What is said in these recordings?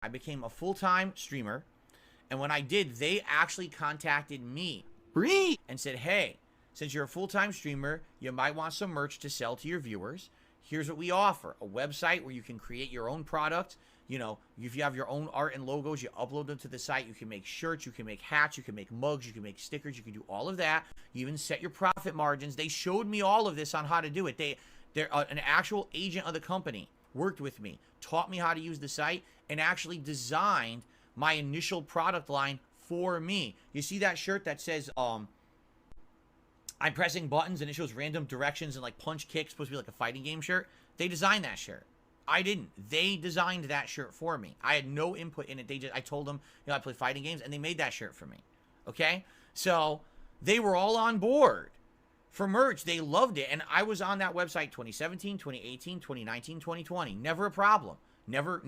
I became a full-time streamer. And when I did, they actually contacted me and said, hey, since you're a full-time streamer, you might want some merch to sell to your viewers. Here's what we offer: a website where you can create your own product. You know, if you have your own art and logos, you upload them to the site. You can make shirts, you can make hats, you can make mugs, you can make stickers, you can do all of that. You even set your profit margins. They showed me all of this on how to do it. They're an actual agent of the company worked with me, taught me how to use the site, and actually designed my initial product line for me. You see that shirt that says I'm pressing buttons and it shows random directions and like punch kicks, supposed to be like a fighting game shirt? They designed that shirt. I didn't. They designed that shirt for me. I had no input in it. I told them, you know, I play fighting games, and they made that shirt for me. Okay? So they were all on board for merch. They loved it. And I was on that website 2017, 2018, 2019, 2020. Never a problem. Never,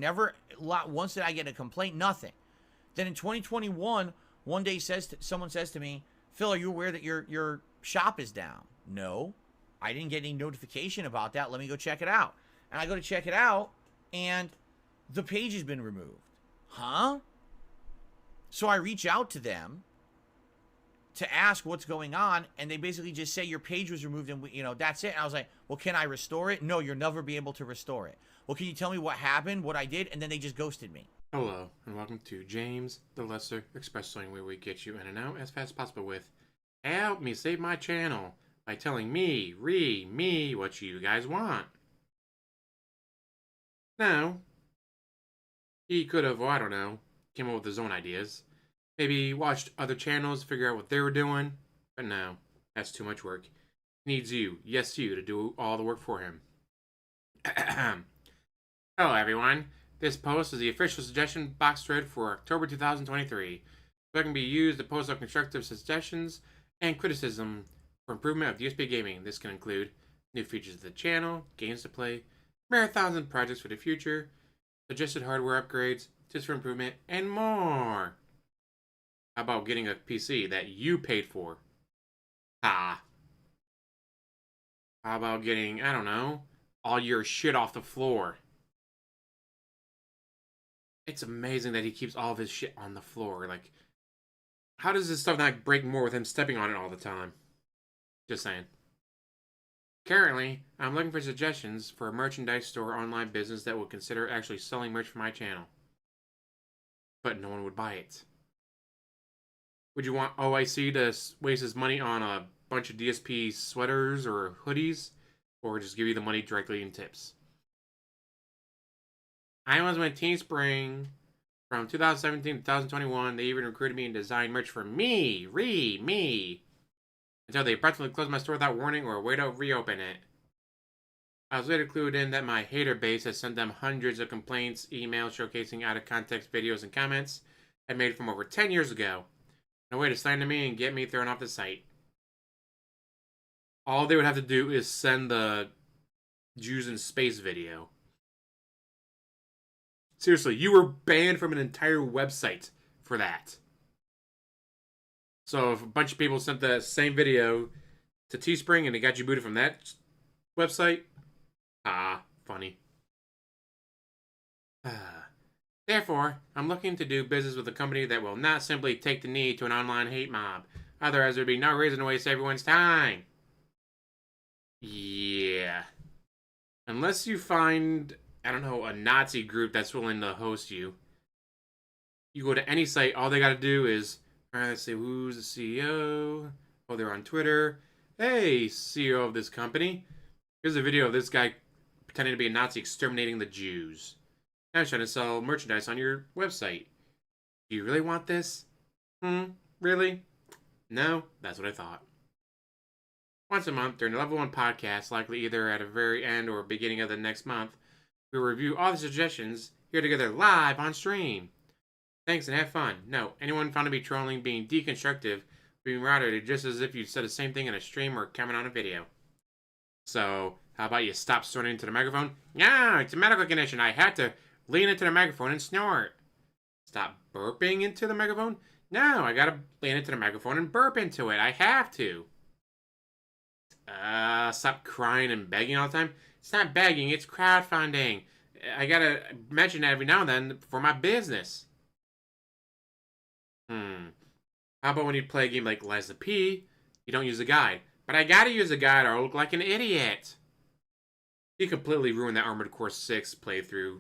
once did I get a complaint? Nothing. Then in 2021, one day someone says to me, Phil, are you aware that your shop is down? No, I didn't get any notification about that. Let me go check it out. And I go to check it out, and the page has been removed. Huh? So I reach out to them to ask what's going on, and they basically just say your page was removed, and you know, that's it. And I was like, well, can I restore it? No, you'll never be able to restore it. Well, can you tell me what happened, what I did? And then they just ghosted me. Hello, and welcome to James the Lesser Express Sewing, where we get you in and out as fast as possible with help me save my channel by telling me, me, what you guys want. Now, he could have, well, I don't know, came up with his own ideas. Maybe watched other channels, figure out what they were doing. But no, that's too much work. He needs you, yes you, to do all the work for him. Hello everyone. This post is the official suggestion box thread for October 2023. So it can be used to post up constructive suggestions and criticism for improvement of DSP gaming. This can include new features of the channel, games to play, marathons and projects for the future, suggested hardware upgrades, tips for improvement, and more. How about getting a PC that you paid for? Ha. How about getting, I don't know, all your shit off the floor? It's amazing that he keeps all of his shit on the floor. Like, how does this stuff not break more with him stepping on it all the time? Just saying. Currently, I'm looking for suggestions for a merchandise store or online business that would consider actually selling merch for my channel. But no one would buy it. Would you want OIC to waste his money on a bunch of DSP sweaters or hoodies? Or just give you the money directly in tips? I was with Teespring from 2017 to 2021. They even recruited me and designed merch for me, me. Until they abruptly closed my store without warning or a way to reopen it. I was later clued in that my hater base has sent them hundreds of complaints, emails showcasing out of context videos and comments I made from over 10 years ago. No way to slander me and get me thrown off the site. All they would have to do is send the Jews in Space video. Seriously, you were banned from an entire website for that. So if a bunch of people sent the same video to Teespring and they got you booted from that website, funny. Therefore, I'm looking to do business with a company that will not simply take the knee to an online hate mob. Otherwise, there'd be no reason to waste everyone's time. Yeah. Unless you find, I don't know, a Nazi group that's willing to host you. You go to any site, all they gotta do is, alright, let's see, who's the CEO? Oh, they're on Twitter. Hey, CEO of this company. Here's a video of this guy pretending to be a Nazi exterminating the Jews. Now he's trying to sell merchandise on your website. Do you really want this? Really? No? That's what I thought. Once a month, during the Level 1 podcast, likely either at the very end or beginning of the next month, we'll review all the suggestions here together live on stream. Thanks and have fun. No, anyone found to be trolling, being deconstructive, being routed just as if you said the same thing in a stream or comment on a video. So, how about you stop snorting into the microphone? No, it's a medical condition. I had to lean into the microphone and snort. Stop burping into the microphone? No, I gotta lean into the microphone and burp into it. I have to. Stop crying and begging all the time. It's not begging, it's crowdfunding. I gotta mention that every now and then for my business. How about when you play a game like Lies of P, you don't use a guide. But I gotta use a guide or I'll look like an idiot. He completely ruined that Armored Core 6 playthrough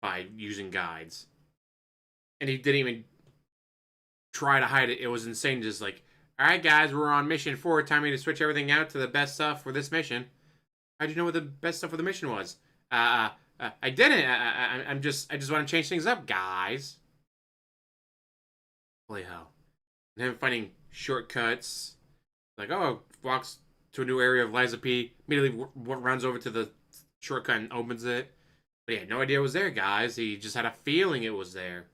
by using guides. And he didn't even try to hide it. It was insane. Just like, alright guys, we're on mission 4. Time to switch everything out to the best stuff for this mission. How'd you know what the best stuff for the mission was? I didn't. I just want to change things up, guys. Holy hell. And him finding shortcuts. Like, oh, walks to a new area of Lies of P, immediately runs over to the shortcut and opens it. But he had no idea it was there, guys. He just had a feeling it was there.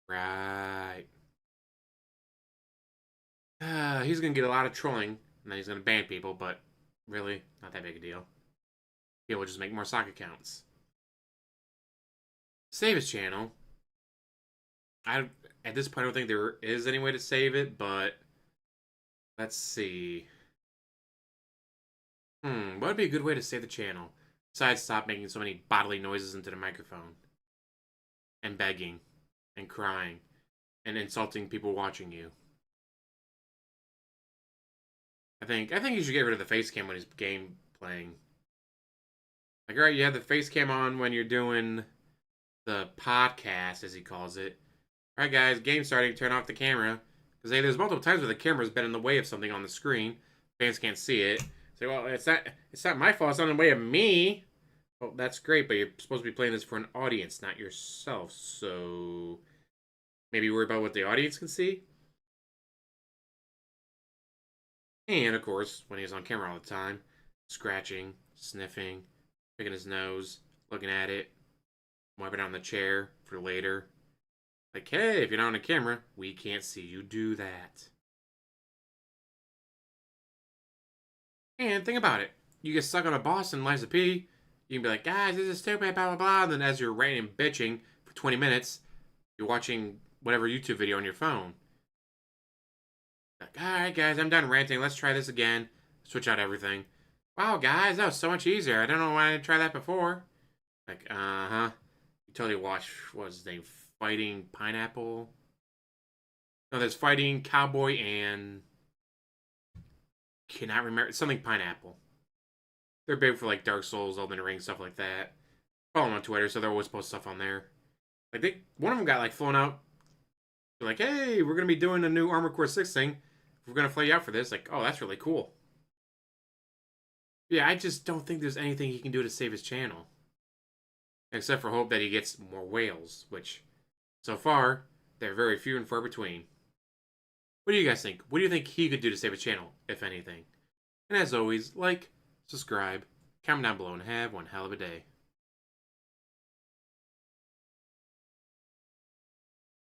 Right. He's going to get a lot of trolling, and then he's going to ban people, but really, not that big a deal. People will just make more sock accounts. Save his channel. At this point, I don't think there is any way to save it, but let's see. What would be a good way to save the channel? Besides stop making so many bodily noises into the microphone. And begging. And crying. And insulting people watching you. I think you should get rid of the face cam when he's game playing. Like, alright, you have the face cam on when you're doing the podcast, as he calls it. Alright guys, game starting, turn off the camera. Because hey, there's multiple times where the camera's been in the way of something on the screen. Fans can't see it. Say, well, it's not my fault, it's not in the way of me. Well, that's great, but you're supposed to be playing this for an audience, not yourself. So maybe worry about what the audience can see. And of course, when he's on camera all the time, scratching, sniffing, picking his nose, looking at it, wiping it on the chair for later. Like, hey, if you're not on the camera, we can't see you do that. And think about it. You get stuck on a boss in Lies of P, you can be like, guys, this is stupid, blah, blah, blah. And then as you're ranting and bitching for 20 minutes, you're watching whatever YouTube video on your phone. Like, alright, guys, I'm done ranting. Let's try this again. Switch out everything. Wow, guys, that was so much easier. I don't know why I didn't try that before. Like, uh-huh. You totally watched, what was his name? Fighting Pineapple? No, there's Fighting Cowboy and... cannot remember. Something Pineapple. They're big for, like, Dark Souls, Elden Ring, stuff like that. Follow them on Twitter, so they're always post stuff on there. Like, one of them got, like, flown out. They're like, hey, we're going to be doing a new Armored Core 6 thing. We're going to fly you out for this. Like, oh, that's really cool. Yeah, I just don't think there's anything he can do to save his channel. Except for hope that he gets more whales, which, so far, they're very few and far between. What do you guys think? What do you think he could do to save his channel, if anything? And as always, like, subscribe, comment down below, and have one hell of a day.